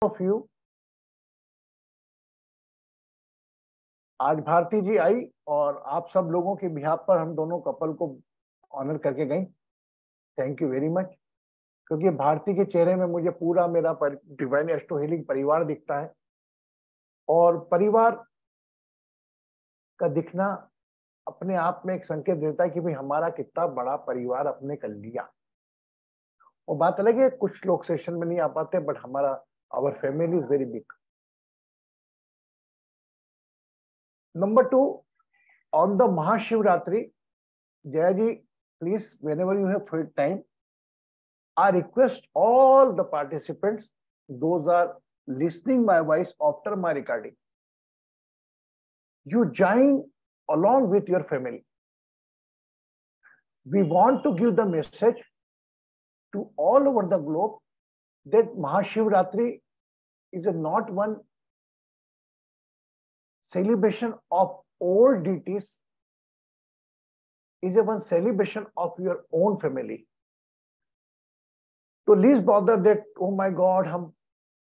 Of you. आज भारती जी आई और आप सब लोगों के बिहाफ पर हम दोनों कपल को ऑनर करके गई। Thank you very much. क्योंकि भारती के चेहरे में मुझे पूरा मेरा डिवाइन एस्ट्रो हीलिंग परिवार दिखता है, और परिवार का दिखना अपने आप में एक संकेत देता है कि भाई हमारा कितना बड़ा परिवार अपने कर लिया। वो बात अलग है कुछ लोग सेशन में नहीं आ पाते, बट हमारा our family is very big. Number 2, on the Mahashivratri, Jaya ji please whenever you have free time, I request all the participants, those are listening my voice after my recording, you join along with your family. We want to give the message to all over the globe that Mahashivratri is not one celebration of all deities, is a one celebration of your own family. तो lease bother that oh my God हम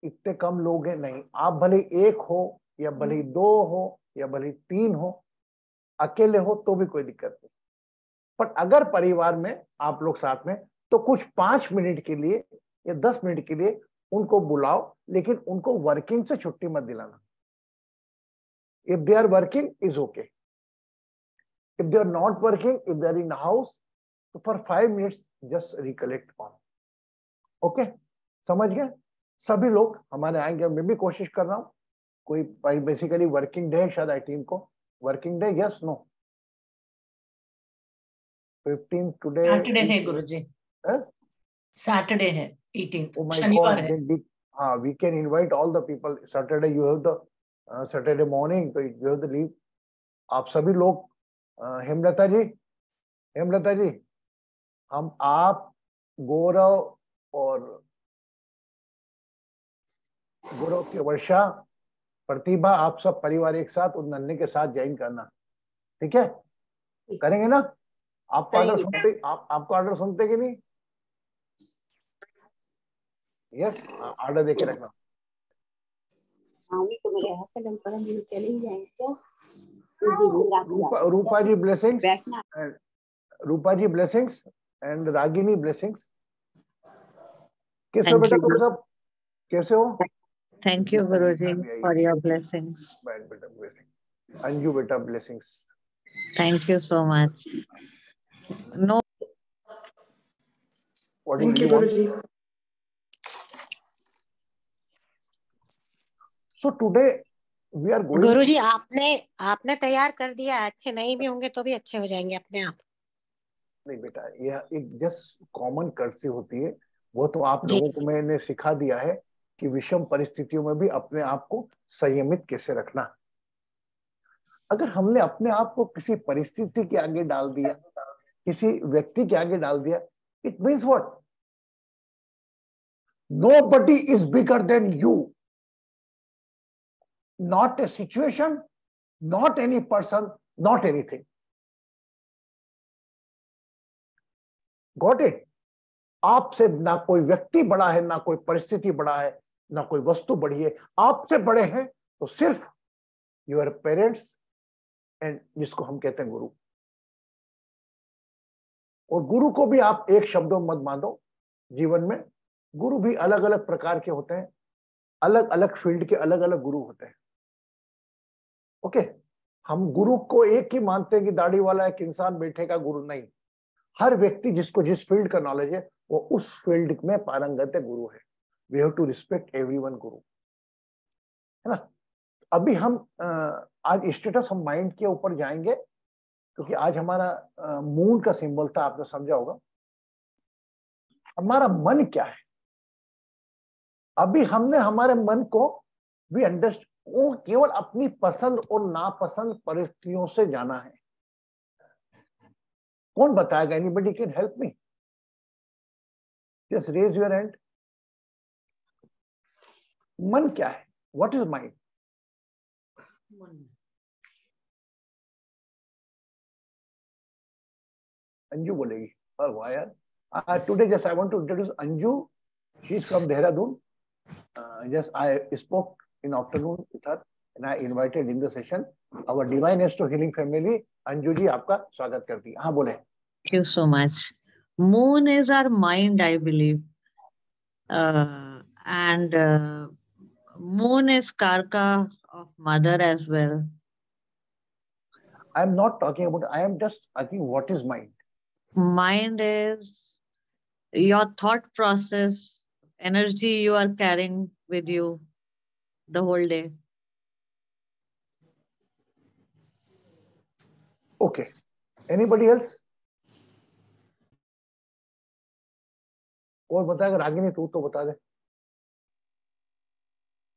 इतने कम लोग हैं, नहीं। आप भले एक हो या भले 2 हो या भले 3 हो, अकेले हो तो भी कोई दिक्कत नहीं। बट अगर परिवार में आप लोग साथ में, तो कुछ 5 मिनट के लिए या 10 मिनट के लिए उनको बुलाओ, लेकिन उनको वर्किंग से छुट्टी मत दिलाना। If they are working is okay, if they are not working, if they are in house, तो for 5 minutes just recollect on. Okay, समझ गए? सभी लोग हमारे आएंगे, मैं भी कोशिश कर रहा हूं। कोई बेसिकली वर्किंग डे है शायद आई टीम को, working day yes no 15 today Saturday है गुरुजी, सैटरडे है 18 शनिवार है। हाँ, we can invite all the people. Saturday you have the Saturday morning, तो यू हैव द लीव। आप सभी लोग, हेमलता जी, हम आप, गौरव और गौरव की वर्षा, प्रतिभा, आप सब परिवार एक साथ उन नन्हे के साथ ज्वाइन करना, ठीक है? करेंगे ना? आपको ऑर्डर सुनते, आपको ऑर्डर सुनते कि नहीं? यस, ऑर्डर देके रखना। Rupa ji blessings, Rupa ji blessings and Ragini blessings. कैसे हो बेटा तुम सब, कैसे हो? Thank you Guruji for your blessings. बेटा ब्लेसिंग, अंजू बेटा blessings. Thank you so much. No, thank you Guruji. So today we are going. Guruji आपने तैयार कर दिया, अच्छे नहीं भी होंगे तो भी अच्छे हो जाएंगे अपने आप। नहीं बेटा, यह एक जस्ट कॉमन कर्तव्य होती है, वो तो आप लोगों को मैंने सिखा दिया है कि विषम परिस्थितियों में भी अपने आप को संयमित कैसे रखना। अगर हमने अपने आप को किसी परिस्थिति के आगे डाल दिया, किसी व्यक्ति के आगे डाल दिया, it means what? Nobody is bigger than you, not a situation, not any person, not anything. Got it? आपसे ना कोई व्यक्ति बड़ा है, ना कोई परिस्थिति बड़ा है, ना कोई वस्तु बड़ी है। आपसे बड़े हैं तो सिर्फ योर पेरेंट्स एंड जिसको हम कहते हैं गुरु। और गुरु को भी आप एक शब्दों मत बांधो। जीवन में गुरु भी अलग अलग प्रकार के होते हैं, अलग अलग फील्ड के अलग अलग गुरु होते हैं। ओके, हम गुरु को एक ही मानते हैं कि दाढ़ी वाला एक इंसान बैठे का गुरु नहीं। हर व्यक्ति जिसको जिस फील्ड का नॉलेज है वो उस फील्ड में पारंगत है, गुरु है। We have to respect everyone गुरु, है ना? अभी हम आज स्टेटस ऑफ माइंड के ऊपर जाएंगे, क्योंकि आज हमारा मून का सिंबल था, आपने समझा होगा। हमारा मन क्या है? अभी हमने हमारे मन को भी अंडरस्टैंड, वो केवल अपनी पसंद और नापसंद परिस्थितियों से जाना है। कौन बताएगा? Anybody can help me? Just raise your hand. मन क्या है? What is mind? अंजू बोलेगी। और वाह यार, today just I want to introduce Anju. She is from Dehradun Yes, I spoke in afternoon with her and I invited in the session our Divine Astro Healing family. Anju ji आपका स्वागत करती है. हाँ बोले. Thank you so much. Moon is our mind, I believe. And Moon is Karka of mother as well. I am not talking about, I am just asking what is mind. Mind is your thought process, energy you are carrying with you the whole day. Okay. Anybody else? और बता, अगर आगे नहीं तू तो बता दे.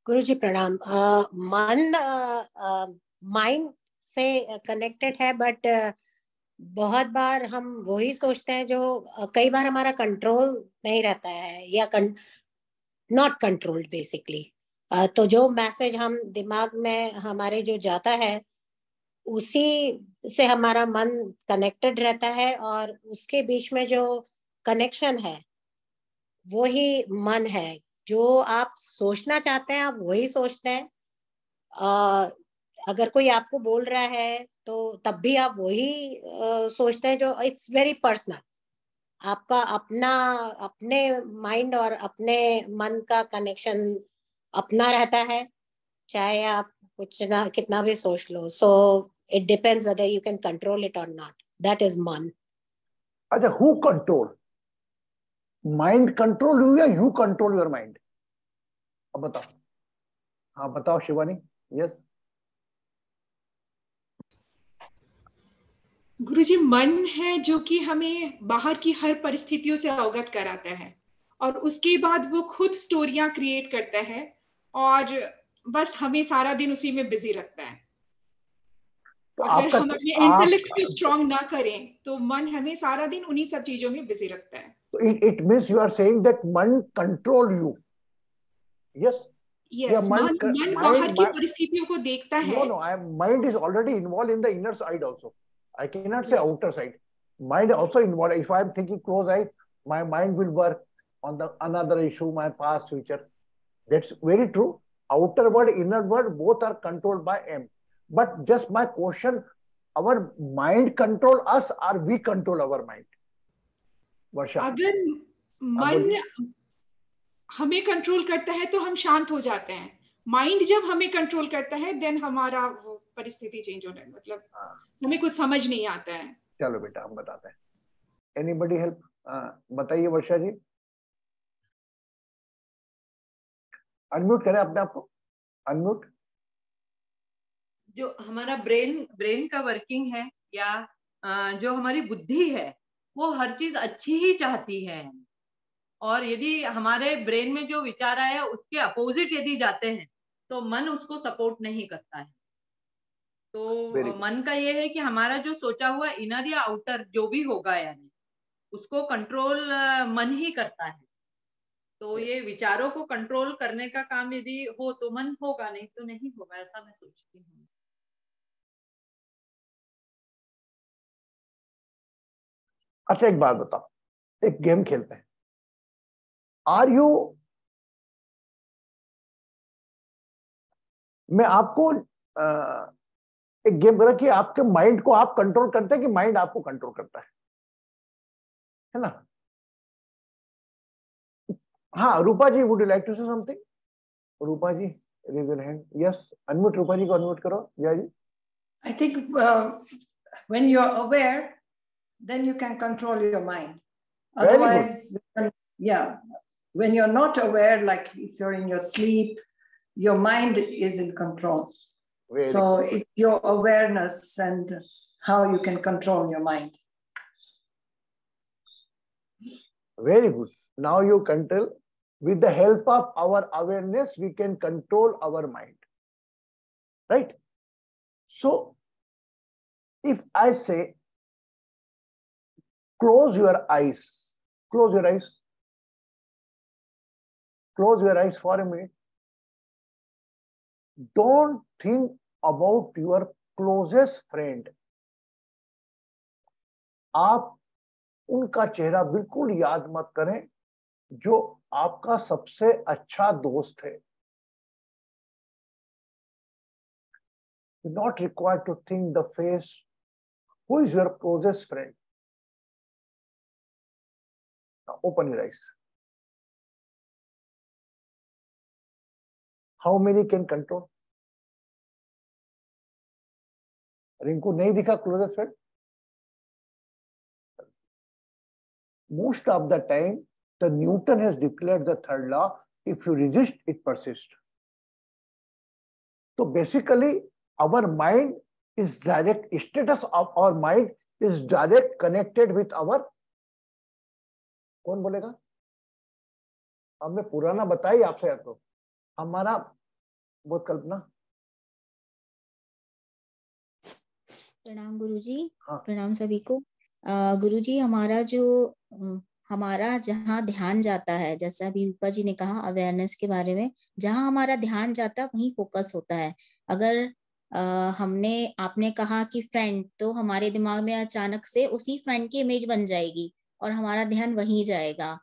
गुरुजी प्रणाम. मन माइंड से कनेक्टेड है, बट बहुत बार हम वही सोचते हैं जो कई बार हमारा कंट्रोल नहीं रहता है, या नॉट कंट्रोल्ड बेसिकली. तो जो मैसेज हम दिमाग में हमारे जो जाता है उसी से हमारा मन कनेक्टेड रहता है, और उसके बीच में जो कनेक्शन है वो ही मन है. जो आप सोचना चाहते हैं आप वही सोचते हैं. अगर कोई आपको बोल रहा है तो तब भी आप वही सोचते हैं. जो इट्स वेरी पर्सनल. आपका अपने माइंड और अपने मन का कनेक्शन अपना रहता है, चाहे आप कुछ ना कितना भी सोच लो. So it depends whether you can control it और नॉट. दैट इज मन. अच्छा, who control? Mind control you या यू कंट्रोल योर माइंड? अब बताओ. हाँ बताओ शिवानी. यस. गुरुजी, मन है जो कि हमें बाहर की हर परिस्थितियों से अवगत कराता है, और उसके बाद वो खुद स्टोरियां क्रिएट करता है, और बस हमें सारा दिन उसी में बिजी रखता है. तो अगर हम अपने इंटेलेक्ट को स्ट्रांग ना करें तो मन हमें सारा दिन उन्हीं सब चीजों में बिजी रखता है. तो it means you are saying that मन कंट्रोल यू. यस. Yes, मन बाहर की परिस्थितियों को देखता है. No, mind is already involved in the inner side also. I cannot say outer side. Mind also involved. If I am thinking close eye, my mind will work on the another issue, my past, future. That's very true. Outer world, inner world, both are controlled by M. But just my question: our mind control us, or we control our mind? Varsha. अगर मन हमें control करता है तो हम शांत हो जाते हैं. माइंड जब हमें कंट्रोल करता है देन हमारा वो परिस्थिति चेंज होने, मतलब हमें कुछ समझ नहीं आता है. चलो बेटा हम बताते हैं. Anybody help? बताइए वर्षा जी. अनम्यूट करें अपने आप को. अनम्यूट. जो हमारा ब्रेन का वर्किंग है, या जो हमारी बुद्धि है, वो हर चीज अच्छी ही चाहती है, और यदि हमारे ब्रेन में जो विचार आया उसके अपोजिट यदि जाते हैं तो मन उसको सपोर्ट नहीं करता है. तो मन का ये है कि हमारा जो सोचा हुआ इनर या आउटर जो भी होगा, यानी उसको कंट्रोल मन ही करता है. तो ये विचारों को कंट्रोल करने का काम यदि हो तो मन होगा, नहीं तो नहीं होगा, ऐसा मैं सोचती हूँ. अच्छा एक बात बताओ, एक गेम खेलते हैं. आर यू, मैं आपको एक गेम करा कि आपके माइंड को आप कंट्रोल करते हैं कि माइंड आपको कंट्रोल करता है ना? हाँ Rupa ji, would you like to say something? Rupa ji raise your hand. Yes, unmute. Rupa ji को अनम्यूट करो. जय जी. I think when you're aware, then you can control your mind. Otherwise, yeah, when you're not aware, like if you're in your sleep, your mind is in control. So it's your awareness and how you can control your mind. Very good. Now you control. With the help of our awareness, we can control our mind. Right? So, if I say, close your eyes. Close your eyes. Close your eyes for a minute. Don't think about your closest friend. आप उनका चेहरा बिल्कुल याद मत करें जो आपका सबसे अच्छा दोस्त है, not required to think the face. Who is your closest friend? Now open your eyes. How many can control? Rinku नहीं दिखा closest friend? Most of the time, the Newton has declared the third law: if you resist, it persists. So basically, our mind is direct, status of our mind is direct connected with our, कौन बोलेगा? अब मैं पुराना बताइए आपसे यार, तो हमारा बहुत कल्पना। प्रणाम गुरुजी। हाँ। प्रणाम सभी को। गुरुजी, हमारा जो हमारा जहाँ ध्यान जाता है, जैसा अभी रूपा जी ने कहा अवेयरनेस के बारे में, जहाँ हमारा ध्यान जाता है वहीं फोकस होता है। अगर आपने कहा कि फ्रेंड, तो हमारे दिमाग में अचानक से उसी फ्रेंड की इमेज बन जाएगी और हमारा ध्यान वहीं जाएगा।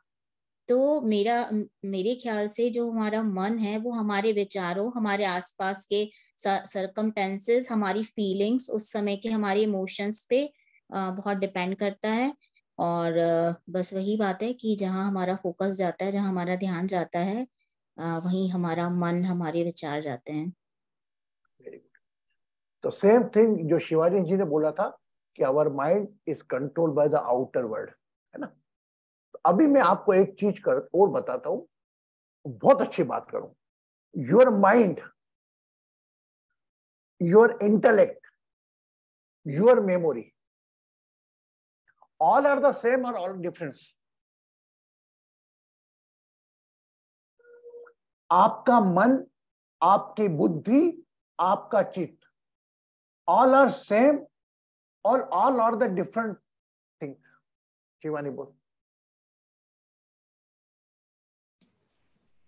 तो मेरे ख्याल से जो हमारा मन है वो हमारे विचारों, हमारे आसपास के सर्कमटेंसेस, हमारी फीलिंग्स, उस समय के हमारे इमोशंस पे बहुत डिपेंड करता है। और बस वही बात है कि जहाँ हमारा फोकस जाता है, जहाँ हमारा ध्यान जाता है, वहीं हमारा मन, हमारे विचार जाते हैं। तो सेम थिंग जो शिवाजी जी ने बोला था कि our mind is controlled by the outer world, है ना। तो अभी मैं आपको एक चीज और बताता हूं, बहुत अच्छी बात करूं। Your mind, your intellect, your memory, all are the same or all different? आपका मन, आपकी बुद्धि, आपका चित्त, all are same or all are the different things? Shivani बोल।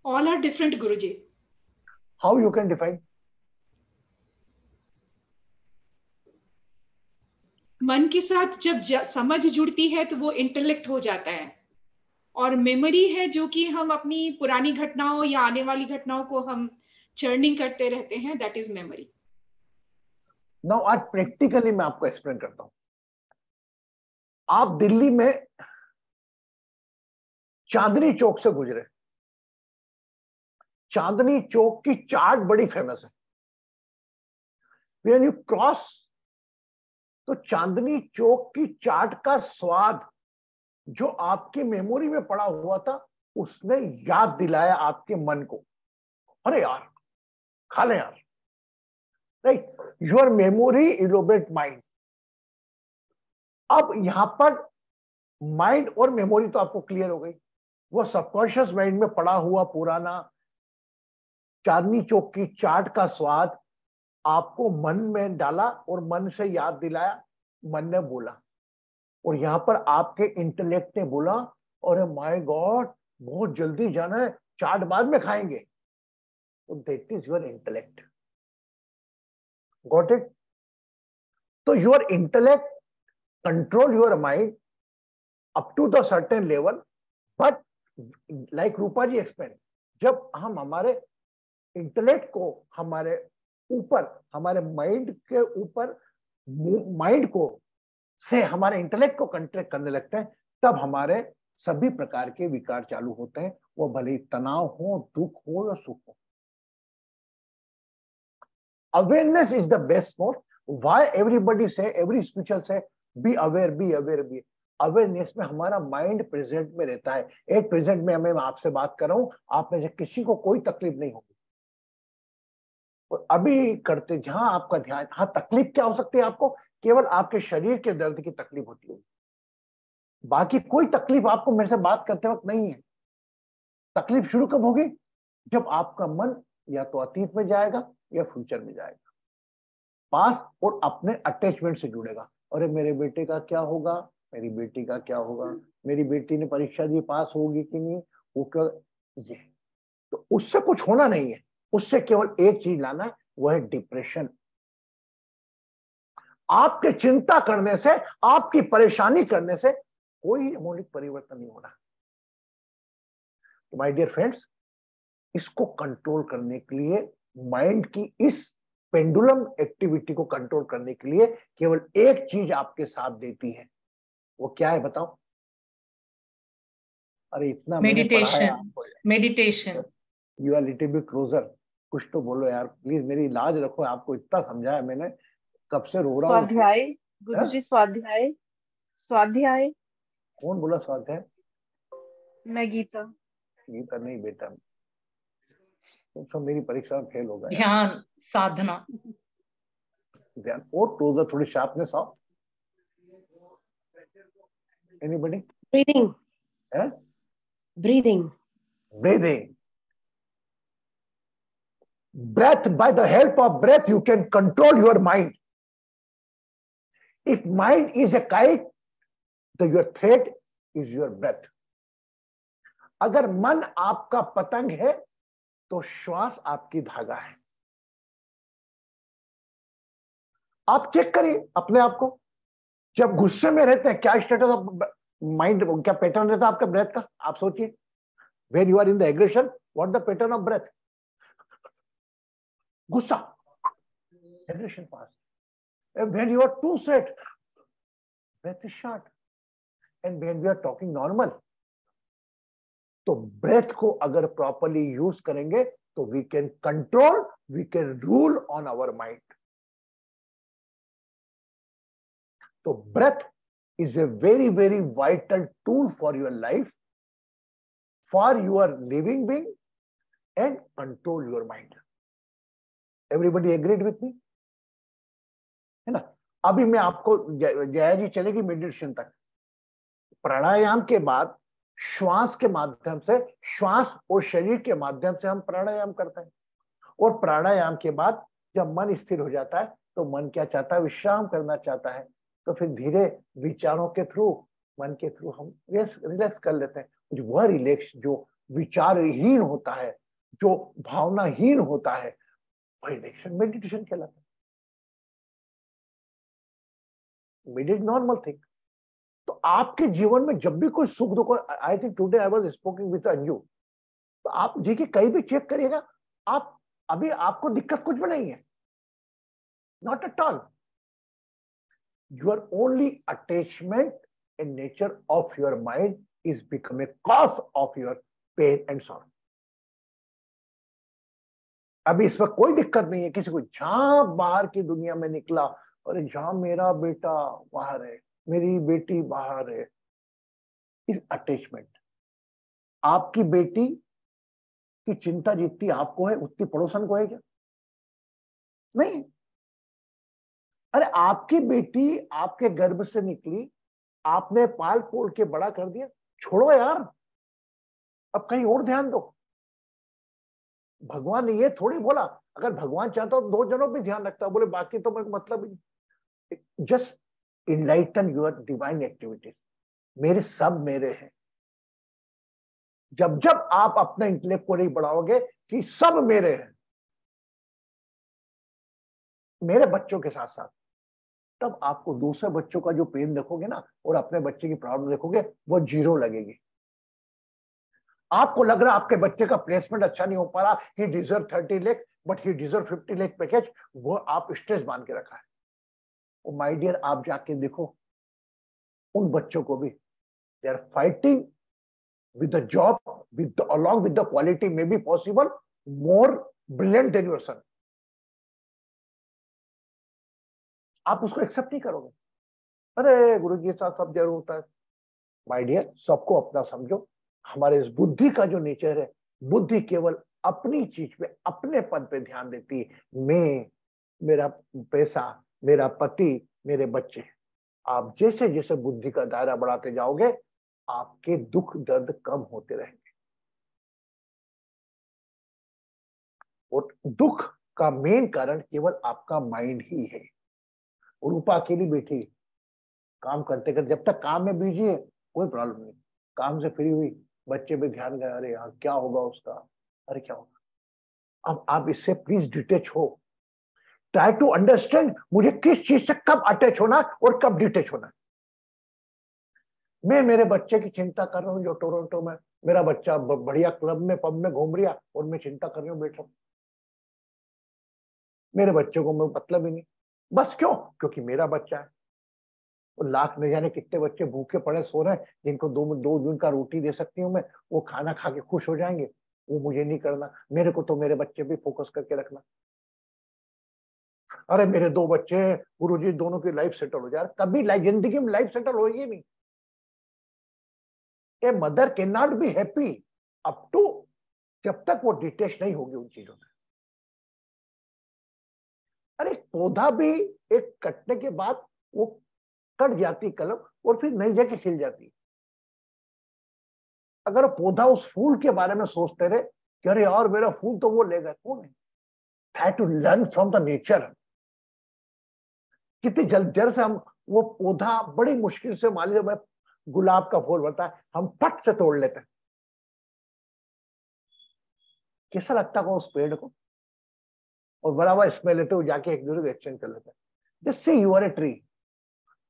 All are different, Guruji. How you can define? मन के साथ जब समझ जुड़ती है तो वो इंटेलेक्ट हो जाता है, और मेमोरी है जो कि हम अपनी पुरानी घटनाओं या आने वाली घटनाओं को हम चर्निंग करते रहते हैं, दैट इज मेमोरी। नाउ आज प्रैक्टिकली मैं आपको एक्सप्लेन करता हूं। आप दिल्ली में चांदनी चौक से गुजरे, चांदनी चौक की चाट बड़ी फेमस है। व्हेन यू क्रॉस, तो चांदनी चौक की चाट का स्वाद जो आपकी मेमोरी में पड़ा हुआ था, उसने याद दिलाया आपके मन को, अरे यार खा ले यार, right. Your memory elaborate mind. अब यहां पर माइंड और मेमोरी तो आपको क्लियर हो गई। वो सबकॉन्शियस माइंड में पड़ा हुआ पुराना चांदनी चौक की चाट का स्वाद आपको मन में डाला और मन से याद दिलाया, मन ने बोला। और यहां पर आपके इंटेलेक्ट ने बोला, अरे माय गॉड बहुत जल्दी जाना है, चाट बाद में खाएंगे। तो that is your intellect. Got it? तो your intellect control your mind up to the certain level, but like Rupa ji explain, जब हम हमारे इंटेलेक्ट को हमारे ऊपर, हमारे माइंड के ऊपर, माइंड को से हमारे इंटेलेक्ट को कंट्रोल करने लगते हैं, तब हमारे सभी प्रकार के विकार चालू होते हैं, वो भले ही तनाव हो, दुख हो या सुख हो। Awareness is the best mode. Why everybody say, every spiritual say be aware, be aware, be awareness में हमारा माइंड प्रेजेंट में रहता है। एक प्रेजेंट में मैं आपसे बात कर रहा हूं, आप में से किसी को कोई तकलीफ नहीं होगी। और अभी करते जहां आपका ध्यान, हाँ तकलीफ क्या हो सकती है आपको, केवल आपके शरीर के दर्द की तकलीफ होती है, बाकी कोई तकलीफ आपको मेरे से बात करते वक्त नहीं है। तकलीफ शुरू कब होगी? जब आपका मन या तो अतीत में जाएगा या फ्यूचर में जाएगा, पास और अपने अटैचमेंट से जुड़ेगा। अरे मेरे बेटे का क्या होगा, मेरी बेटी का क्या होगा, मेरी बेटी ने परीक्षा दी, पास होगी कि नहीं, वो क्या, ये तो उससे कुछ होना नहीं है। उससे केवल एक चीज लाना है, वो है डिप्रेशन। आपके चिंता करने से, आपकी परेशानी करने से कोई मौलिक परिवर्तन नहीं हो रहा। माय डियर फ्रेंड्स, इसको कंट्रोल करने के लिए, माइंड की इस पेंडुलम एक्टिविटी को कंट्रोल करने के लिए केवल एक चीज आपके साथ देती है, वो क्या है बताओ? अरे इतना मैंने पढ़ाया आपको। Meditation. You are little bit closer, कुछ तो बोलो यार प्लीज, मेरी लाज रखो, आपको इतना समझाया मैंने, कब से रो रहा हूँ। स्वाध्याय गुरुजी, स्वाध्याय। स्वाध्याय कौन बोला स्वाध्याय? मैं गीता। गीता नहीं बेटा, तुम सब मेरी परीक्षा में फेल हो गए। ध्यान साधना। ध्यान और क्लोजर, थोड़ी शार्पनेस आओ। Anybody? Breathing. Breathing. Breathing. Breath, by the help of breath you can control your mind. If mind is a kite, then your thread is your breath. अगर मन आपका पतंग है तो श्वास आपकी धागा है। आप चेक करिए अपने आप को, जब गुस्से में रहते हैं क्या स्टेटस ऑफ माइंड, क्या पैटर्न रहता है आपका ब्रेथ का? आप सोचिए, when you are in the aggression, what the pattern of breath? गुस्सा, aggression fast. And when you are too sad, breath is short. And when we are talking normal, तो breath को अगर properly use करेंगे तो we can control, we can rule on our mind. तो breath is a very, very vital tool for your life, for your living being, and control your mind. Everybody agreed with me? है ना? अभी मैं आपको, जया जी चलेगी meditation तक। प्राणायाम के बाद श्वास के माध्यम से, श्वास और शरीर के माध्यम से हम प्राणायाम करते हैं, और प्राणायाम के बाद जब मन स्थिर हो जाता है तो मन क्या चाहता है? विश्राम करना चाहता है। तो फिर धीरे विचारों के थ्रू, मन के थ्रू हम रिलैक्स कर लेते हैं। वह रिलैक्स जो विचारहीन होता है, जो भावनाहीन होता है, वही मेडिटेशन कहलाता है। Meditate normal thing. तो आपके जीवन में जब भी कोई सुख दुख, I think today I was स्पोकिंग with Anju, तो आप जी के कहीं भी चेक करिएगा, आप अभी आपको दिक्कत कुछ भी नहीं है, not at all. Your only attachment and nature of your mind is become a cause of your pain and sorrow. अभी इसमें कोई दिक्कत नहीं है किसी को, जहां बाहर की दुनिया में निकला, और जहां मेरा बेटा बाहर है, मेरी बेटी बाहर है, इस अटैचमेंट। आपकी बेटी की चिंता जितनी आपको है उतनी पड़ोसन को है क्या? नहीं। अरे आपकी बेटी आपके गर्भ से निकली, आपने पाल पोल के बड़ा कर दिया, छोड़ो यार, अब कहीं और ध्यान दो। भगवान ने ये थोड़ी बोला, अगर भगवान चाहता तो 2 जनों पे ध्यान रखता, बोले बाकी तो मेरे को मतलब ही। Just enlighten your divine activities. मेरे सब मेरे हैं। जब जब आप अपने इंटेलेक्ट को नहीं बढ़ाओगे कि सब मेरे हैं, मेरे बच्चों के साथ साथ, तब आपको दूसरे बच्चों का जो पेन देखोगे ना, और अपने बच्चे की प्रॉब्लम देखोगे, वो 0 लगेगी। आपको लग रहा है आपके बच्चे का प्लेसमेंट अच्छा नहीं हो पा रहा, he deserve 30 lakh but he deserve 50 lakh package, वो आप स्ट्रेस बांध के रखा है। और माय डियर, आप जाके देखो उन बच्चों को भी, they are fighting with the job, with along with the quality may be possible more brilliant than your son. आप उसको एक्सेप्ट नहीं करोगे। अरे गुरुजी के साथ सब जरूर होता है। माय डियर, सबको अपना समझो। हमारे इस बुद्धि का जो नेचर है, बुद्धि केवल अपनी चीज पे, अपने पद पे ध्यान देती है। मैं, मेरा पैसा, मेरा पति, मेरे बच्चे। आप जैसे जैसे बुद्धि का दायरा बढ़ाते जाओगे, आपके दुख दर्द कम होते रहेंगे। और दुख का मेन कारण केवल आपका माइंड ही है। रूपा अकेली बैठी काम करते करते, जब तक काम में बिजी है कोई प्रॉब्लम नहीं, काम से फ्री हुई, बच्चे पे ध्यान गया, अरे यार क्या होगा उसका, अरे क्या होगा। अब आप इससे प्लीज डिटेच हो। ट्राई टू अंडरस्टैंड मुझे किस चीज से कब अटैच होना और कब डिटेच होना। मैं मेरे बच्चे की चिंता कर रहा हूँ जो टोरंटो में, मेरा बच्चा बढ़िया क्लब में पब में घूम रहा और मैं चिंता कर रही हूँ बैठा, मेरे बच्चे को मैं मतलब ही नहीं। बस क्यों? क्योंकि मेरा बच्चा है। और लाख न जाने कितने बच्चे भूखे पड़े सो रहे हैं, जिनको दो दिन का रोटी दे सकती हूँ मैं, वो खाना खा के खुश हो जाएंगे। वो मुझे नहीं करना, मेरे को तो मेरे बच्चे पे फोकस करके रखना। अरे मेरे 2 बच्चे हैं गुरुजी, दोनों की लाइफ सेटल हो जाए। कभी जिंदगी में लाइफ सेटल होगी नहीं। A mother can not be happy up to, जब तक वो डिटेच नहीं होगी उन चीजों से। अरे पौधा भी एक कटने के बाद वो कट जाती कलम और फिर नई जगह खिल जाती। अगर पौधा उस फूल के बारे में सोचते रहे कि अरे यार मेरा फूल तो वो लेगा, कौन है? Try to learn from the nature. कितनी जड़ से हम वो पौधा बड़ी मुश्किल से, मान लीजिए गुलाब का फूल बनता है, हम फट से तोड़ लेते हैं। कैसा लगता है उस पेड़ को? और बराबर स्मेल लेते हुए जाके एक दूसरे को एक्सचेंज कर लेते हैं। Just say you R a tree.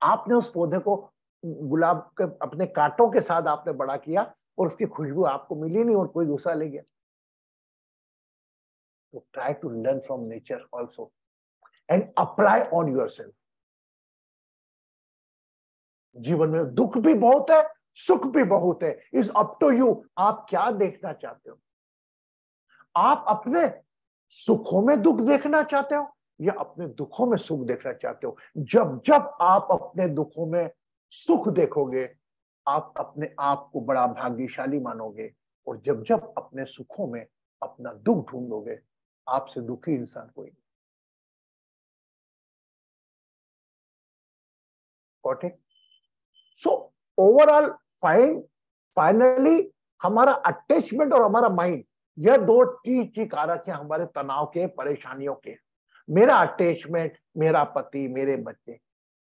आपने उस पौधे को गुलाब के अपने कांटों के साथ आपने बड़ा किया और उसकी खुशबू आपको मिली नहीं और कोई दूसरा ले गया। तो try to learn from nature also and apply on yourself. जीवन में दुख भी बहुत है, सुख भी बहुत है। इज अप टू यू, आप क्या देखना चाहते हो? आप अपने सुखों में दुख देखना चाहते हो या अपने दुखों में सुख देखना चाहते हो? जब जब आप अपने दुखों में सुख देखोगे, आप अपने आप को बड़ा भाग्यशाली मानोगे, और जब जब अपने सुखों में अपना दुख ढूंढोगे, आपसे दुखी इंसान कोई नहीं। Got it? So overall finally हमारा अटैचमेंट और हमारा माइंड, यह 2 चीज कारक है हमारे तनाव के, परेशानियों के। मेरा अटैचमेंट, मेरा पति, मेरे बच्चे,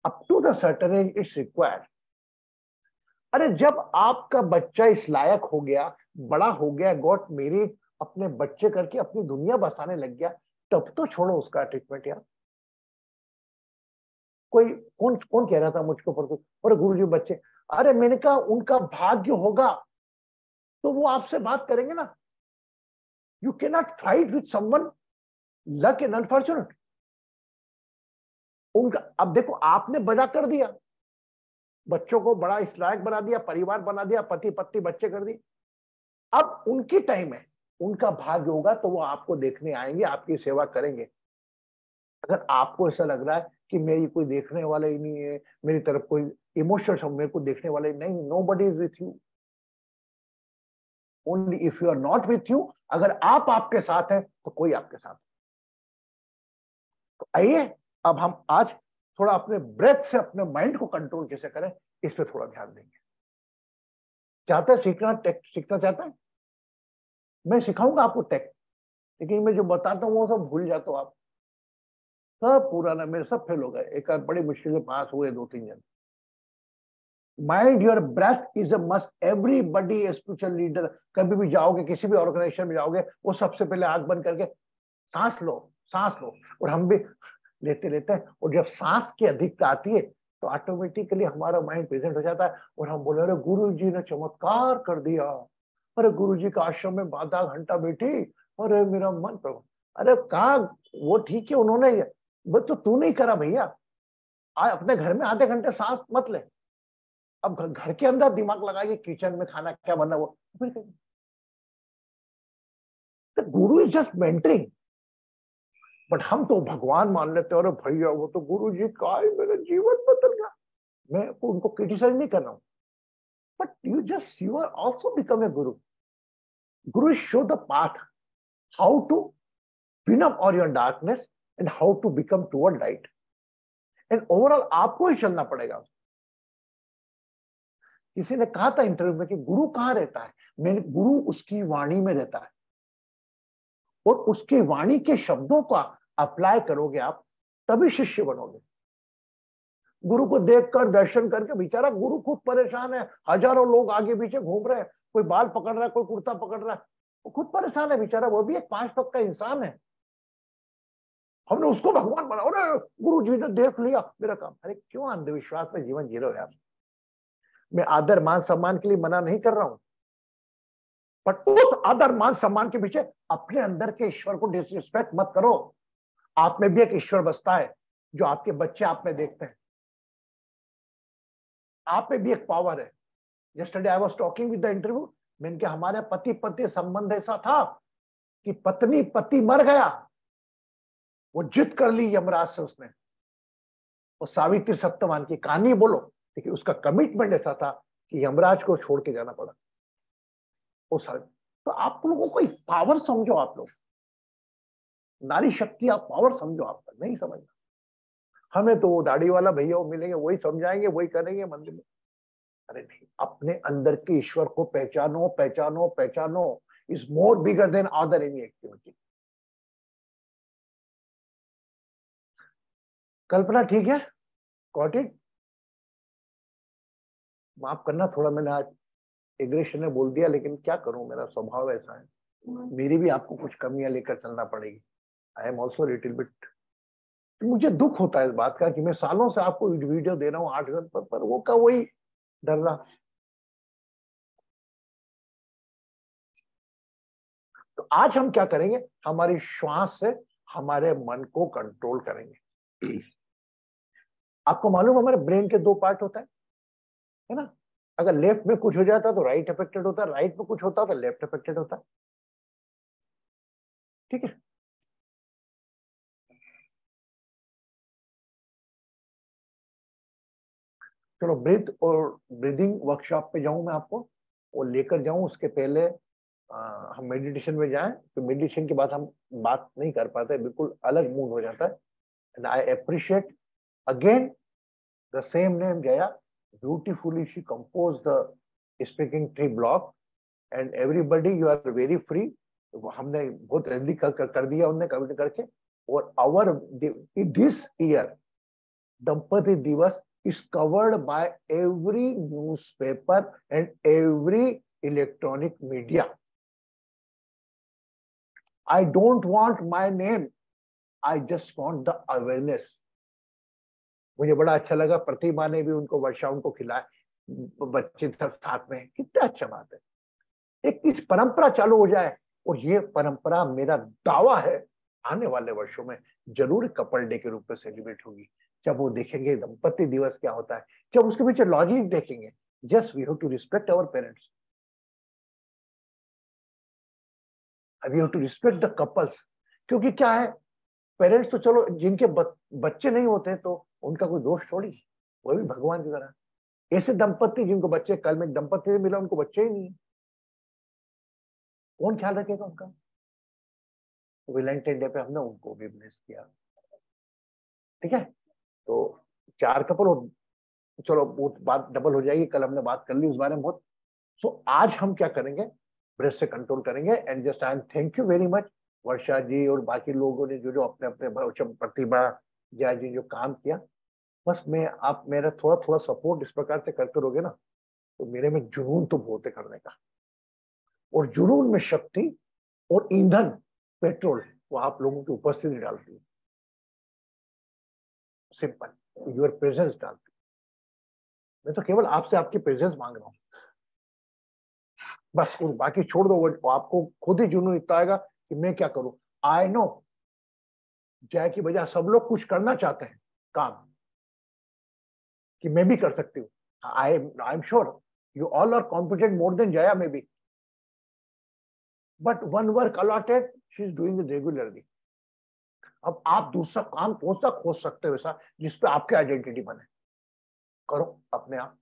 up to the certain age it's required. अरे जब आपका बच्चा इस लायक हो गया, बड़ा हो गया, गॉट मैरिड, अपने बच्चे करके अपनी दुनिया बसाने लग गया, तब तो छोड़ो उसका अटैचमेंट यार। कोई कौन कह रहा था मुझको पर गुरुजी बच्चे, अरे मैंने कहा उनका भाग्य होगा तो वो आपसे बात करेंगे ना। You can not fight with someone luck and unfortunate. उनका अब देखो, आपने बड़ा कर दिया, बच्चों को बड़ा इस लायक बना दिया, परिवार बना दिया, पति पत्नी बच्चे कर दी। अब उनकी टाइम है, उनका भाग्य होगा तो वो आपको देखने आएंगे, आपकी सेवा करेंगे। अगर आपको ऐसा लग रहा है कि मेरी कोई देखने वाला ही नहीं है, मेरी तरफ कोई इमोशंस मेरे को देखने वाले नहीं, nobody is with you, only if you are not with you. अगर आप आपके साथ हैं तो कोई आपके साथ है। तो आइए अब हम आज थोड़ा अपने ब्रेथ से अपने माइंड को कंट्रोल कैसे करें, इस पे थोड़ा ध्यान देंगे। चाहते हैं सीखना चाहते हैं? मैं सिखाऊंगा आपको टेक, लेकिन मैं जो बताता हूँ वो सब भूल जाते हो आप। सब पुराना, मेरे सब फेल हो गए, एक बड़ी मुश्किल से पास हुए 2-3 जन। Mind your breath is a must. Everybody spiritual leader, कभी भी जाओगे, किसी भी ऑर्गेनाइजेशन में जाओगे, वो सबसे पहले आंख बंद करके सांस लो, सांस लो। और हम भी लेते लेते हैं, और जब सांस की अधिकता आती है तो ऑटोमेटिकली हमारा माइंड प्रेजेंट हो जाता है, और हम बोले अरे गुरु जी ने चमत्कार कर दिया, अरे गुरु जी का आश्रम में आधा घंटा बैठी, अरे मेरा मन प्रभु। अरे कहा वो ठीक है, उन्होंने वो तो तू नहीं करा भैया। अपने घर में आधे घंटे सांस मत ले, अब घर के अंदर दिमाग लगाइए, किचन में खाना क्या बनना वो। तो गुरु इज जस्ट मेंटरिंग, बट हम तो भगवान मान लेते हैं, अरे भैया वो तो गुरु जी का है, मेरा जीवन बदल गया। मैं उनको क्रिटिसाइज नहीं कर रहा हूं, but you are also become a गुरु। गुरु show the path, how to win up on your darkness and how to become toward light. And overall आपको ही चलना पड़ेगा। किसी ने कहा था इंटरव्यू में कि गुरु कहाँ रहता है? मैंने, गुरु उसकी वाणी में रहता है, और उसकी वाणी के शब्दों का अप्लाई करोगे आप, तभी शिष्य बनोगे। गुरु को देखकर, दर्शन करके, बेचारा गुरु खुद परेशान है, हजारों लोग आगे पीछे घूम रहे हैं, कोई बाल पकड़ रहा है, कोई कुर्ता पकड़ रहा है, वो खुद परेशान है बेचारा, वो भी एक 5 तक का इंसान है। हमने उसको भगवान बना, अरे गुरु जी ने देख लिया मेरा काम। अरे क्यों अंधविश्वास में जीवन जी रहे हो यार? मैं आदर मान सम्मान के लिए मना नहीं कर रहा हूं, पर उस आदर मान सम्मान के पीछे अपने अंदर के ईश्वर को डिसरिस्पेक्ट मत करो। आप में भी एक ईश्वर बसता है जो आपके बच्चे आप में देखते हैं। आप में भी एक पावर है। Yesterday I was talking with the interview, मैंने कहा हमारे पति पति संबंध ऐसा था कि पत्नी पति मर गया, वो जिद कर ली यमराज से उसने। वो सावित्री सत्यवान की कहानी बोलो, लेकिन उसका कमिटमेंट ऐसा था कि यमराज को छोड़ के जाना पड़ा। तो आप लोगों को पावर समझो, आप लोग नारी शक्ति, आप पावर समझो। आपका नहीं समझना। हमें तो दाढ़ी वाला भैया मिलेंगे, वही समझाएंगे, वही करेंगे मंदिर में। अरे नहीं, अपने अंदर के ईश्वर को पहचानो, पहचानो, पहचानो। Is more bigger than other any activity. कल्पना ठीक है? Got it? माफ करना, थोड़ा मैंने आज एग्रेशन में बोल दिया, लेकिन क्या करूं, मेरा स्वभाव ऐसा है। मेरी भी आपको कुछ कमियां लेकर चलना पड़ेगी। I am also little bit. मुझे दुख होता है इस बात का कि मैं सालों से आपको वीडियो दे रहा हूँ 8 घंटे पर वो का वही डर रहा। तो आज हम क्या करेंगे, हमारी श्वास से हमारे मन को कंट्रोल करेंगे। आपको मालूम हमारे ब्रेन के 2 पार्ट होता है ना? अगर लेफ्ट में कुछ हो जाता तो राइट अफेक्टेड होता है, राइट में कुछ होता तो लेफ्ट अफेक्टेड होता है। ठीक है? चलो ब्रीथ और ब्रीदिंग वर्कशॉप पे जाऊं मैं, आपको वो लेकर जाऊं। उसके पहले हम मेडिटेशन में जाएं। तो मेडिटेशन के बाद हम बात नहीं कर पाते, बिल्कुल अलग मूड हो जाता है। And I appreciate again the same name Jaya, beautifully she compose the speaking tree block. And everybody you are very free. हमने बहुत जल्दी कर दिया उनने कमिट करके। और आवर दिस ईयर दंपति दिवस is covered by every newspaper and every electronic media. I don't want my name, I just want the awareness. मुझे बड़ा अच्छा लगा, प्रतिभा ने भी उनको वर्षा उनको खिलाया, बच्चे साथ में, कितना अच्छा बात है। एक इस परंपरा चालू हो जाए, और ये परंपरा मेरा दावा है आने वाले वर्षों में जरूर कपल डे के रूप में सेलिब्रेट होगी। जब वो देखेंगे दंपति दिवस क्या होता है, जब उसके पीछे लॉजिक देखेंगे, yes we have to respect our parents, we have to respect the couples. क्योंकि क्या है, पेरेंट्स तो चलो जिनके बच्चे नहीं होते तो उनका कोई दोष थोड़ी, वो भी भगवान की तरह। ऐसे दंपति जिनको बच्चे, कल में दंपति से मिला उनको बच्चे ही नहीं है, कौन ख्याल रखेगा उनका? वैलेंटाइन डे पे हमने उनको भी ब्लेस किया। ठीक है, तो 4 कपल, और चलो बहुत बात डबल हो जाएगी, कल हमने बात कर ली उस बारे में बहुत। सो आज हम क्या करेंगे, ब्रेथ से कंट्रोल करेंगे। And just I am thank you very much Varsha ji और बाकी लोगों ने जो अपने अपने प्रतिभा जया जी जो काम किया। बस मैं आप मेरा थोड़ा थोड़ा सपोर्ट इस प्रकार से करते रहोगे ना, तो मेरे में जुनून तो बहुत है करने का, और जुनून में शक्ति और ईंधन पेट्रोल वो आप लोगों की उपस्थिति डालती है। सिंपल, योर प्रेजेंस डालती। मैं तो केवल आपसे आपकी प्रेजेंस मांग रहा हूं, बस। और बाकी छोड़ दो, वो आपको खुद ही जुनून इतना आएगा कि मैं क्या करूं। आई नो जय की बजाय सब लोग कुछ करना चाहते हैं काम, कि मैं भी कर सकती हूँ। I am sure you all are competent more than Jaya may be, but one work allotted she is doing it regularly. अब आप दूसरा काम कौन सा खोज सकते हो ऐसा जिसपे आपकी आइडेंटिटी बने, करो अपने आप।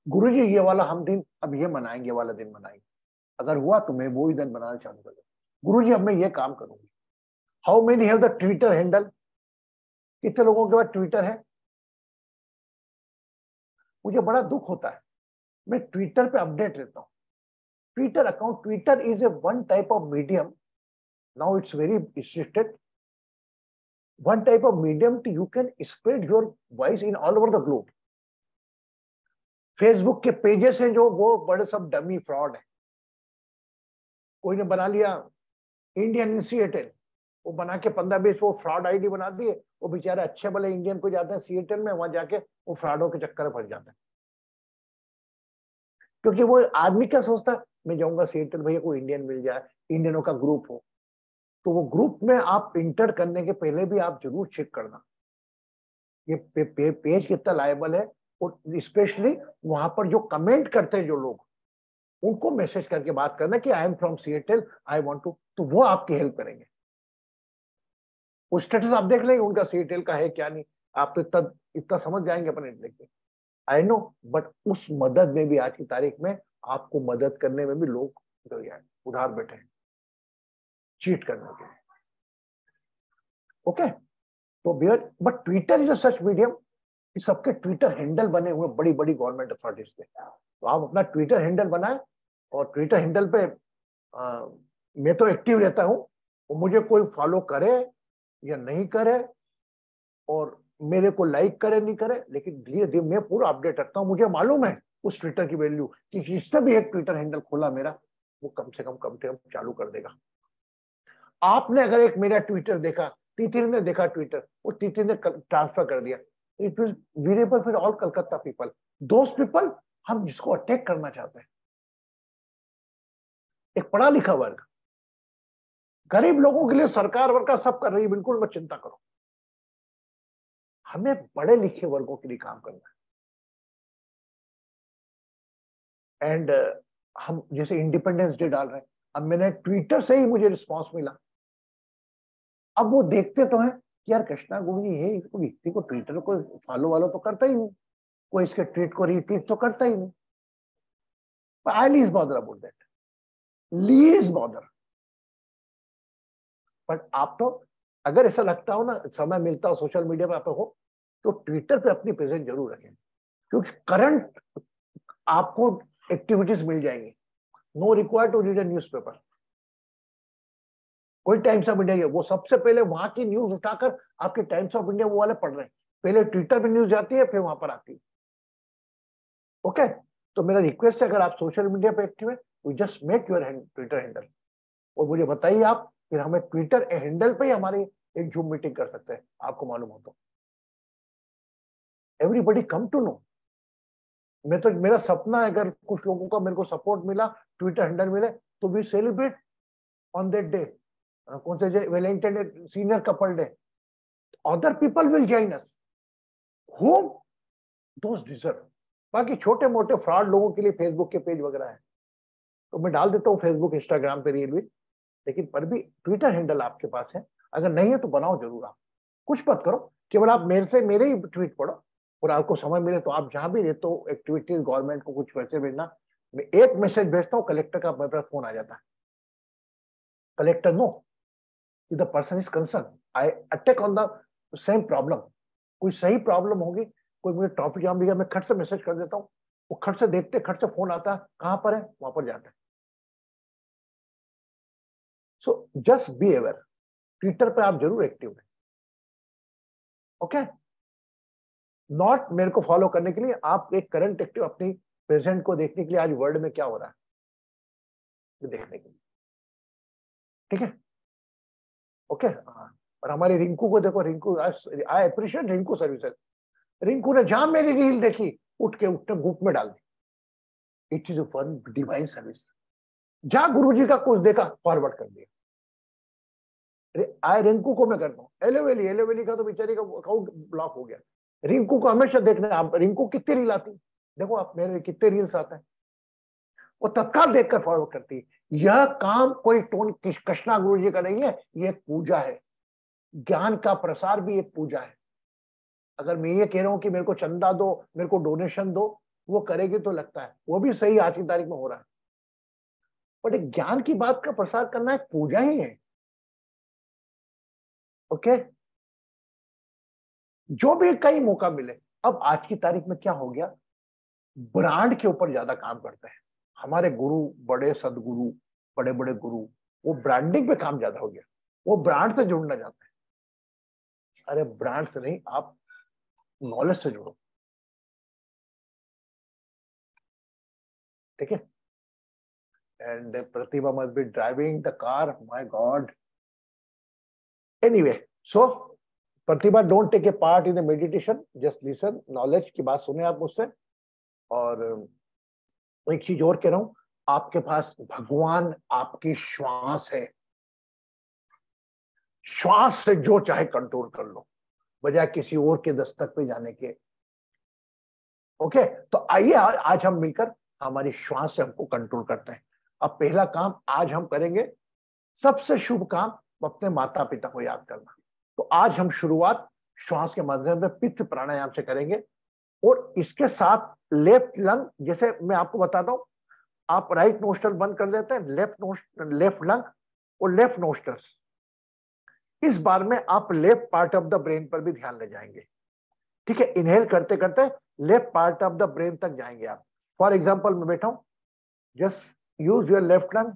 गुरुजी ये वाला हम दिन अब ये मनाएंगे, ये वाला दिन मनाएंगे, अगर हुआ तो मैं वो ही दिन बनाना चालू कर दूंगा। गुरुजी अब मैं ये काम करूंगी। How many have the Twitter handle? कितने लोगों के पास ट्विटर है? मुझे बड़ा दुख होता है, मैं ट्विटर पे अपडेट रहता हूँ। Twitter account, Twitter is a one type of medium, now it's very restricted, one type of medium to you can spread your voice in all over the globe. Facebook के pages हैं जो वो बड़े सब dummy fraud है। कोई ने बना लिया इंडियन इन सिएटल, वो बना के 15-20 वो फ्रॉड आईडी बना दिए। वो बेचारे अच्छे भले इंडियन को जाते हैं सिएटल में, वहां जाके वो फ्रॉडों के चक्कर में फंस जाते हैं। क्योंकि वो आदमी क्या सोचता है, मैं जाऊंगा सिएटल, भैया कोई इंडियन मिल जाए, इंडियनों का ग्रुप हो, तो वो ग्रुप में आप इंटर करने के पहले भी आप जरूर चेक करना ये पेज कितना लायबल है, और स्पेशली वहां पर जो कमेंट करते हैं जो लोग, उनको मैसेज करके बात करना कि I am from Seattle, I want to, तो वो आपकी हेल्प करेंगे। वो स्टेटस आप देख लेंगे उनका सिएटल का है क्या नहीं, आप तो इतना समझ जाएंगे अपने लेके। आई नो, बट उस मदद में भी आज की तारीख में आपको मदद करने में भी लोग उधार बैठे हैं चीट करने के लिए। ओके, तो bear, but Twitter is a such medium, सबके ट्विटर हैंडल बने हुए बड़ी बड़ी गवर्नमेंट अथॉरिटीज के, तो आप अपना ट्विटर हैंडल बनाएं, और ट्विटर हैंडल पे मैं तो एक्टिव रहता हूं, और मुझे कोई फॉलो करे या नहीं करे, और मेरे को लाइक करे नहीं करे, लेकिन धीरे धीरे मैं पूरा अपडेट रखता हूं। मुझे मालूम है उस ट्विटर की वैल्यू, कि जिसने भी एक ट्विटर हैंडल खोला मेरा, वो कम से कम चालू कर देगा। आपने अगर एक मेरा ट्विटर देखा, तिथिर ने देखा ट्विटर, वो तिथिर ने ट्रांसफर कर दिया, it is visible for all Calcutta people, those people हम जिसको अटैक करना चाहते हैं। एक पढ़ा लिखा वर्ग, गरीब लोगों के लिए सरकार वर्ग का सब कर रही है, बिल्कुल मत चिंता करो, हमें बड़े लिखे वर्गों के लिए काम करना है। एंड हम जैसे इंडिपेंडेंस डे डाल रहे हैं, अब मैंने ट्विटर से ही मुझे रिस्पांस मिला, अब वो देखते तो हैं कि यार कृष्णा गुरु जी ये व्यक्ति को ट्विटर को फॉलो वालो तो करता ही नहीं, कोई इसके ट्वीट को रीट्वीट तो करता ही नहीं, I least bother about that, least bother. But आप तो अगर ऐसा लगता हो ना, समय मिलता हो सोशल मीडिया पे आप हो, तो ट्विटर पे अपनी प्रेजेंस जरूर रखें, क्योंकि करंट आपको एक्टिविटीज मिल जाएंगी। No required to read a newspaper, कोई टाइम्स ऑफ इंडिया, वो सबसे पहले वहां की न्यूज उठाकर आपके टाइम्स ऑफ इंडिया वो वाले पढ़ रहे हैं, पहले ट्विटर पे न्यूज जाती है, फिर वहां पर आती है। ओके, तो मेरा रिक्वेस्ट है, अगर आप सोशल मीडिया पे एक्टिव है, तो just make your Twitter handle, और मुझे बताइए आप, फिर हमें ट्विटर हैंडल पे ही हमारी एक जूम मीटिंग कर सकते हैं, आपको मालूम हो तो। Everybody come to know. मैं तो, मेरा सपना है अगर कुछ लोगों का मेरे को सपोर्ट मिला, ट्विटर हैंडल मिले, तो we celebrate on that day, कौन से Valentine day, senior couple day, other people will join us whom those deserve। बाकी छोटे मोटे फ्रॉड लोगों के लिए फेसबुक के पेज वगैरह है, तो मैं डाल देता हूँ फेसबुक इंस्टाग्राम पे रील भी, लेकिन पर भी ट्विटर हैंडल आपके पास है, अगर नहीं है तो बनाओ जरूर। आप कुछ मत करो, केवल आप मेरे ही ट्वीट पढ़ो, और आपको समय मिले तो आप जहां भी रहते हो एक्टिविटीज गवर्नमेंट को कुछ पैसे भेजना, मैं एक मैसेज भेजता हूँ, कलेक्टर का मेरे पास फोन आ जाता है, collector know the person is concern, I attack on the same problem. कोई सही प्रॉब्लम होगी, कोई मुझे ट्रैफिक जाम दिया, मैं खट से मैसेज कर देता हूँ, वो खट से देखते, खट से फोन आता है, कहां पर है, वहां पर जाता है। So just be aware, Twitter पे आप जरूर एक्टिव हैं। ओके, नॉट मेरे को फॉलो करने के लिए, आप एक करंट एक्टिव अपनी प्रेजेंट को देखने के लिए, आज वर्ल्ड में क्या हो रहा है देखने के लिए, ठीक है। ओके, और हमारी रिंकू को देखो, Rinku, I appreciate Rinku services. Rinku ने जहां मेरी रील देखी, उठ के ग्रुप में डाल दी। It is one divine service. जहां गुरुजी का कुछ देखा, फॉरवर्ड कर दिया। आए रिंकू को मैं करता हूँ, एलोवेली का तो बेचारी का अकाउंट ब्लॉक हो गया। रिंकू को हमेशा देखना, आप रिंकू कितनी रील आती, देखो आप मेरे कितने रील्स आते हैं, वो तत्काल देखकर फॉरवर्ड करती है। यह काम कोई टोन कृष्णा गुरु जी का नहीं है, ये एक पूजा है, ज्ञान का प्रसार भी एक पूजा है। अगर मैं ये कह रहा हूं कि मेरे को चंदा दो, मेरे को डोनेशन दो, वो करेगी तो लगता है वो भी सही आज की तारीख में हो रहा है, बट एक ज्ञान की बात का प्रसार करना एक पूजा ही है। ओके, जो भी कहीं मौका मिले। अब आज की तारीख में क्या हो गया, ब्रांड के ऊपर ज्यादा काम करते हैं हमारे गुरु, बड़े सदगुरु, बड़े बड़े गुरु, वो ब्रांडिंग पे काम ज्यादा हो गया, वो ब्रांड से जुड़ना चाहते हैं। अरे ब्रांड से नहीं, आप नॉलेज से जुड़ो, ठीक है। And Pratibha must be driving the car, my god. Anyway, so Pratibha, don't take a part in the meditation, just listen, knowledge की बात सुने आप मुझसे। और एक चीज और कह रहा हूं, आपके पास भगवान आपकी श्वास है, श्वास से जो चाहे कंट्रोल कर लो बजाय किसी और के दस्तक पे जाने के। ओके, तो आइए आज हम मिलकर हमारी श्वास से हमको कंट्रोल करते हैं। अब पहला काम आज हम करेंगे, सबसे शुभ काम अपने माता पिता को याद करना। तो आज हम शुरुआत श्वास के माध्यम से पित्त प्राणायाम से करेंगे और इसके साथ लेफ्ट लंग, जैसे मैं आपको बताता हूं, आप राइट नोस्ट्रल बंद कर देते हैं, लेफ्ट लंग और लेफ्ट नोस्ट्रल्स। इस बार में आप left part of the brain पर भी ध्यान ले जाएंगे। ठीक है, इनहेल करते करते left part of the brain तक जाएंगे आप। फॉर एग्जाम्पल मैं बैठा हूं, just use your left lung,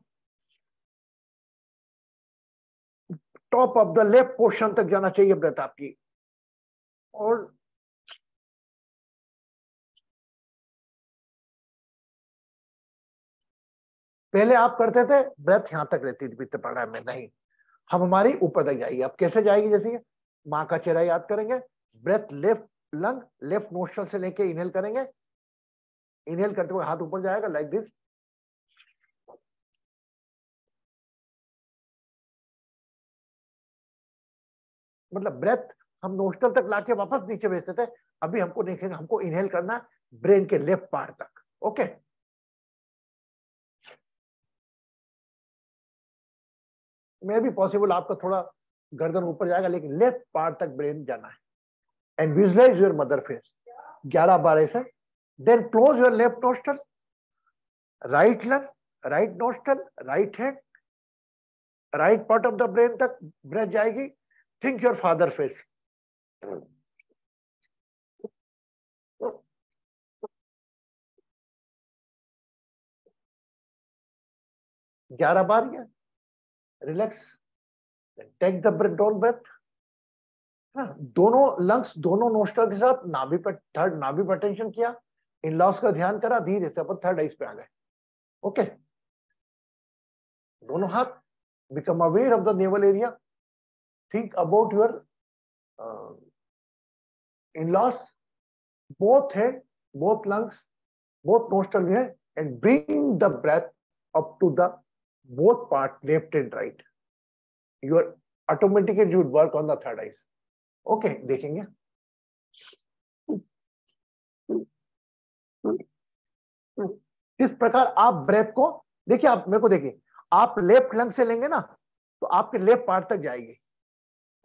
top of the left portion तक जाना चाहिए ब्रेथ आपकी। और पहले आप करते थे ब्रेथ यहां तक रहती थी पित्त प्राणायाम में, नहीं, हम हमारी ऊपर तक जाएगी। अब कैसे जाएगी? जैसे माँ का चेहरा याद करेंगे, breath left lung left nostril से लेके इनहेल करेंगे, इनहेल करते हुए हाथ ऊपर जाएगा लाइक दिस, मतलब ब्रेथ हम नोस्ट्रल तक लाके वापस नीचे भेजते थे, अभी हमको देखेंगे, हमको इनहेल करना है ब्रेन के लेफ्ट पार्ट तक। ओके, मे भी पॉसिबल आपका थोड़ा गर्दन ऊपर जाएगा, लेकिन लेफ्ट पार्ट तक ब्रेन जाना है। And visualize your mother face 11 बार ऐसे। Then close your left nostril, right lung, right nostril, right hand, right part of the brain तक ब्रेथ जाएगी। थिंक योर फादर फेस, ग्यारह बार ये relax, take the down breath. दोनों lungs दोनों nostril के साथ नाभि पर, थर्ड नाभि पर टेंशन किया, इन लॉस का ध्यान करा, धीरे से अपन थर्ड आइज पे आ गए। ओके, दोनों हाथ, become aware of the naval area, think about your in loss, both head, both lungs, both nostril here, and bring the breath up to the both part, left and right. Your automatically you would work on the third eyes. Okay, देखेंगे। इस प्रकार आप breath को देखिए, आप मेरे को देखिए, आप लेफ्ट लंग से लेंगे ना तो आपके लेफ्ट पार्ट तक जाएगी,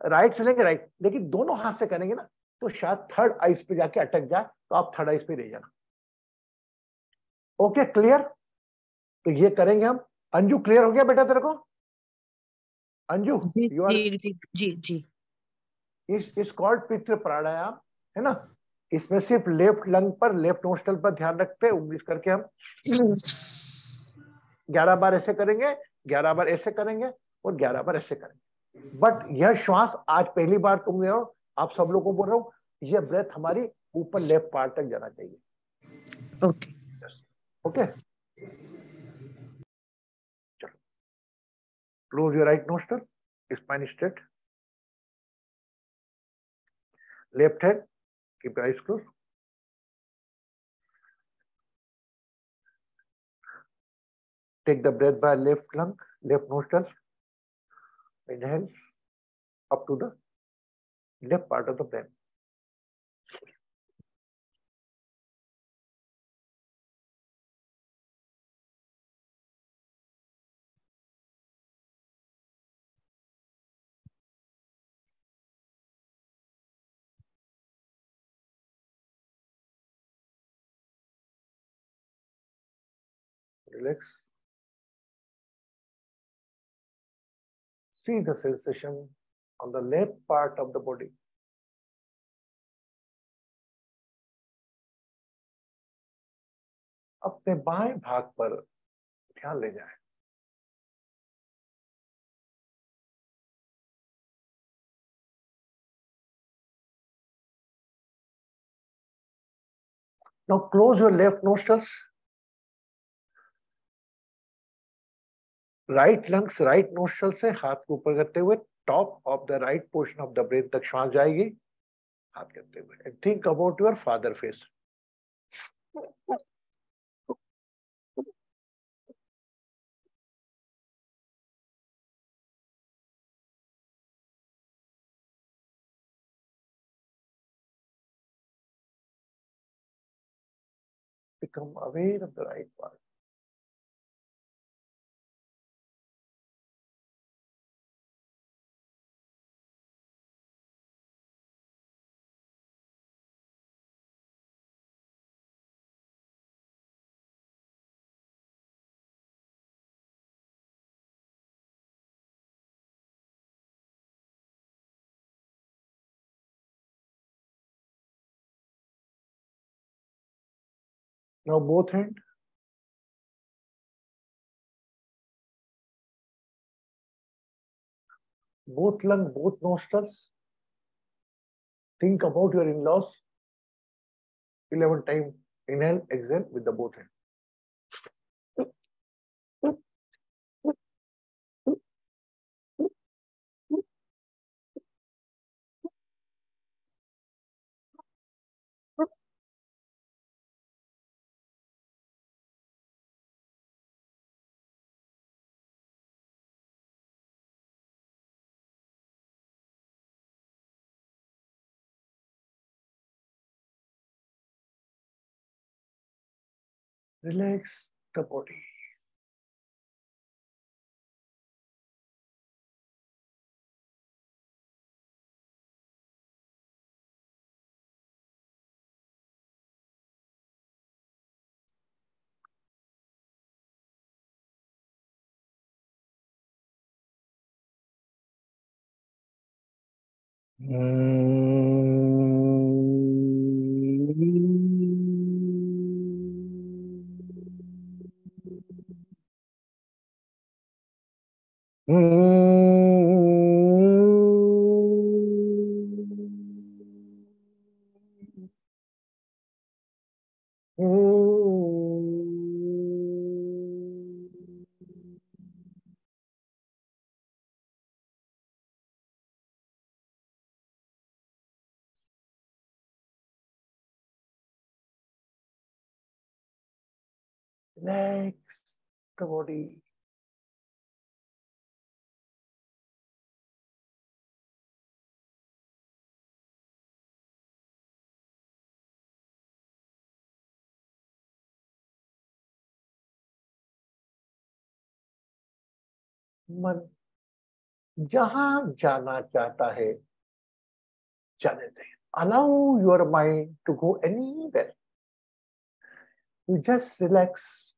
राइट से लेंगे राइट, लेकिन दोनों हाथ से करेंगे ना तो शायद थर्ड आइस पे जाके अटक जाए, तो आप थर्ड आइस पे रह जाना। Okay, clear? तो ये करेंगे हम। अंजू, क्लियर हो गया बेटा तेरे को? Anju, you R G. इस कॉल्ड पित्त प्राणायाम है ना, इसमें सिर्फ लेफ्ट लंग पर, लेफ्ट नोस्ट्रल पर ध्यान रखते हैं, उंगली करके हम 11 बार ऐसे करेंगे, 11 बार ऐसे करेंगे और 11 बार ऐसे करेंगे। बट यह श्वास आज पहली बार तुम ले हो, आप सब लोगों को बोल रहा हूं, यह ब्रेथ हमारी ऊपर लेफ्ट पार्ट तक जाना चाहिए। ओके ओके, चलो, close your right nostril, spine straight, left hand, keep your eyes close, take the breath by left lung, left nostril, inhale up to the left part of the brain. Relax. See the sensation on the left part of the body. अपने बाएं भाग पर ध्यान ले जाए। Now close your left nostrils. Right lungs, right nostril से हाथ को ऊपर करते हुए top of the right portion of the brain तक श्वास जाएगी, हाथ करते हुए। And think about your father face. become aware of the right part. Now both hand. Both lung, both nostrils. Think about your in-laws. 11 times inhale, exhale with the both hand. Relax the body. Relax the body. मन जहां जाना चाहता है जाने दें. Allow your mind to go anywhere. You just relax.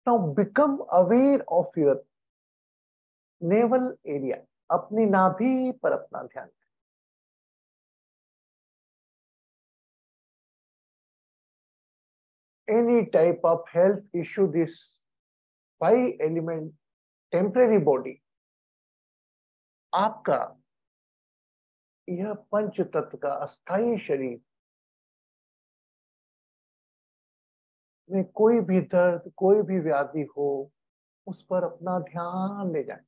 Now become aware of your navel area. अपनी नाभि पर अपना ध्यान. Any type of health issue, this 5-element temporary body, आपका यह पंच तत्व का अस्थाई शरीर में कोई भी दर्द, कोई भी व्याधि हो, उस पर अपना ध्यान ले जाए.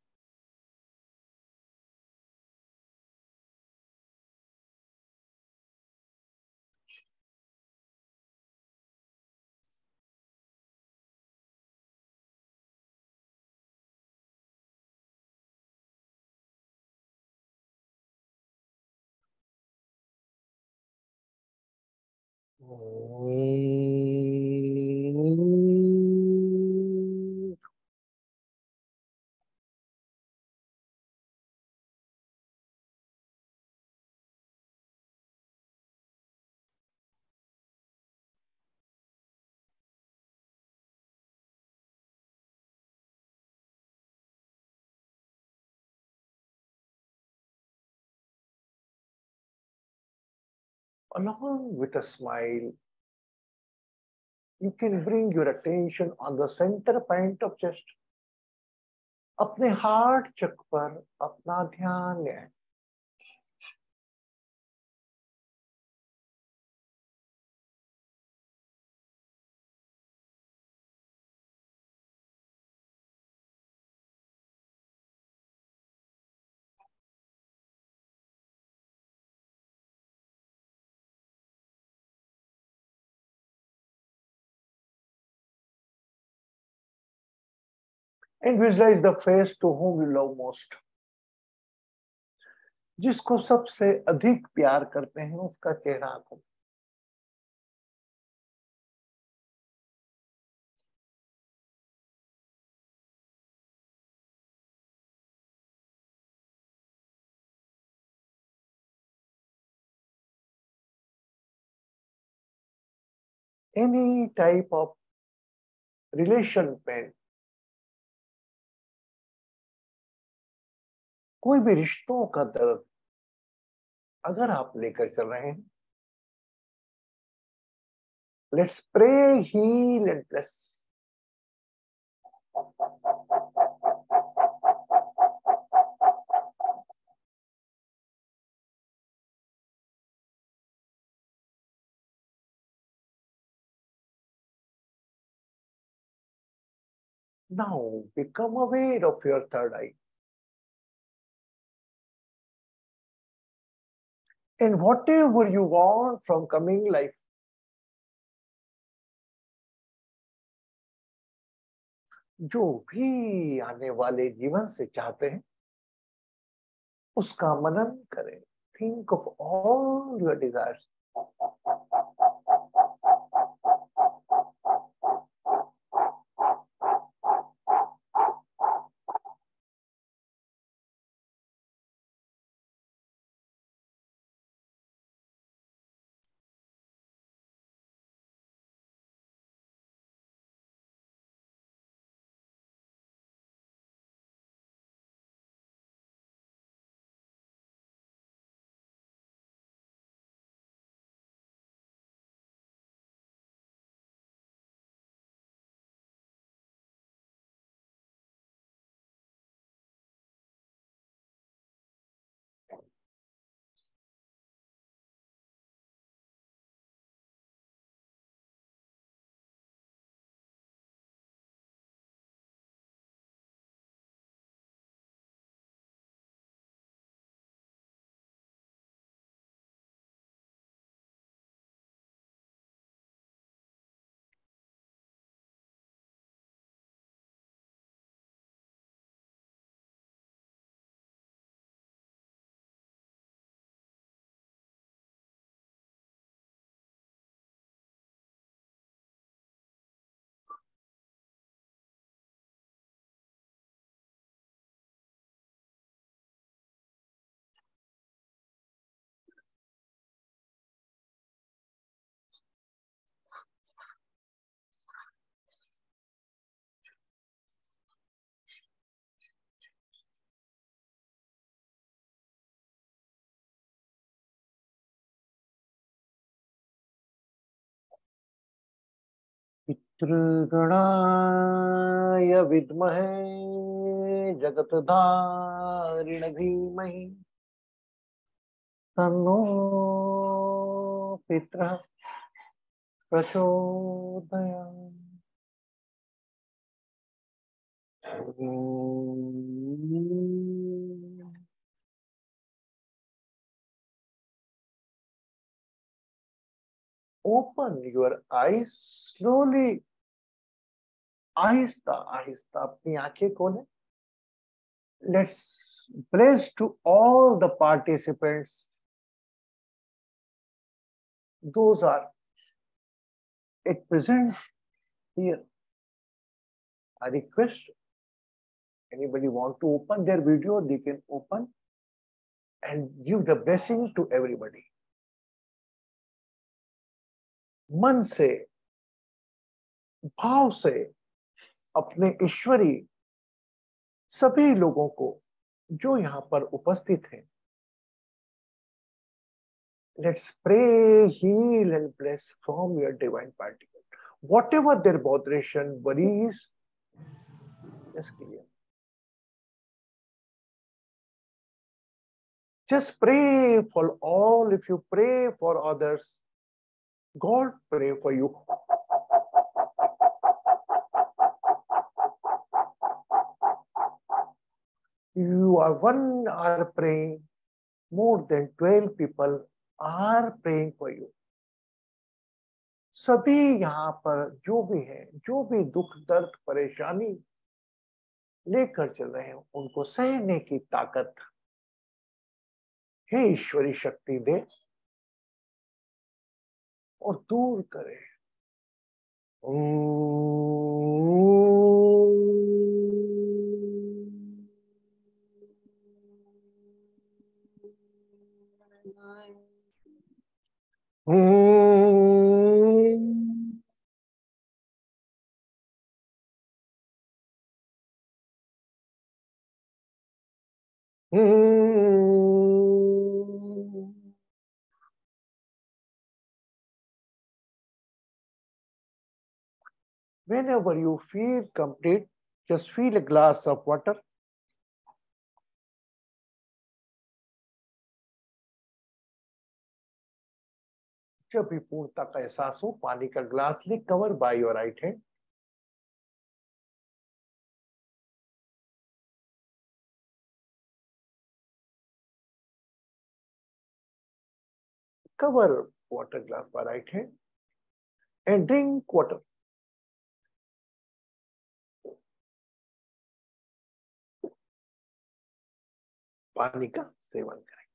Along with a smile, you can bring your attention on the center point of chest. अपने हार्ट चक्र पर अपना ध्यान ले आए. And visualize the face to whom you love most. जिसको सबसे अधिक प्यार करते हैं उसका चेहरा आंखों में. Any type of relation pain, कोई भी रिश्तों का दर्द अगर आप लेकर चल रहे हैं, let's pray, heal and bless. Now become aware of your third eye. And whatever you want from coming life, जो भी आने वाले जीवन से चाहते हैं, उसका मनन करें. Think of all your desires. त्रिगुणाय विद्महे जगतधारिण धीमहि तन्नो पितरः प्रचोदयात्। Open your eyes slowly. Aahista Aahista अपनी आंखें खोलें. Let's bless to all the participants. Those are at present here. I request anybody want to open their video, they can open and give the blessing to everybody. मन से, भाव से अपने ईश्वरी सभी लोगों को जो यहाँ पर उपस्थित हैं, let's pray, heal and bless from your divine particle. Whatever their botheration, worries, just clear. Just pray for all. If you pray for others, God pray for you. You are praying, more than 12 people are praying for you. सभी यहाँ पर जो भी हैं, जो भी दुख दर्द परेशानी लेकर चल रहे हैं, उनको सहने की ताकत हे ईश्वरी शक्ति दे और दूर करे. Whenever you feel complete, just feel a glass of water. जब भी पूर्णता का एहसास हो, पानी का ग्लास ले, cover by your right hand. Cover water glass by right hand and drink water. पानी का सेवन करें.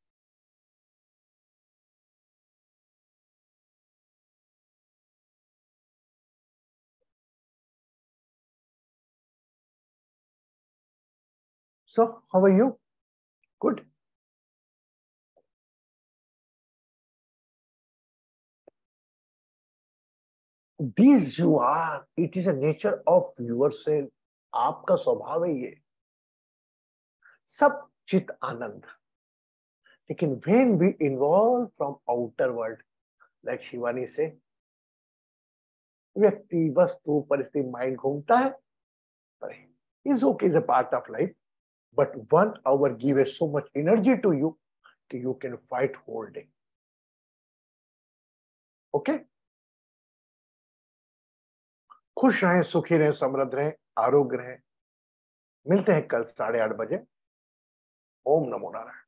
So, how are you? Good. These you are. It is a nature of yourself. आपका स्वभाव है ये. सब चित आनंद. लेकिन when we involve from outer world, like Shivani से, व्यक्ति, वस्तु, परिस्थिति, माइंड घूमता है. Is okay, is a part of life. But 1 hour gives so much energy to you that you can fight whole day. Okay? खुश रहें, सुखी रहें, समृद्ध रहें, आरोग्य रहें. मिलते हैं कल 8:30 बजे. ओम नमो नारायण.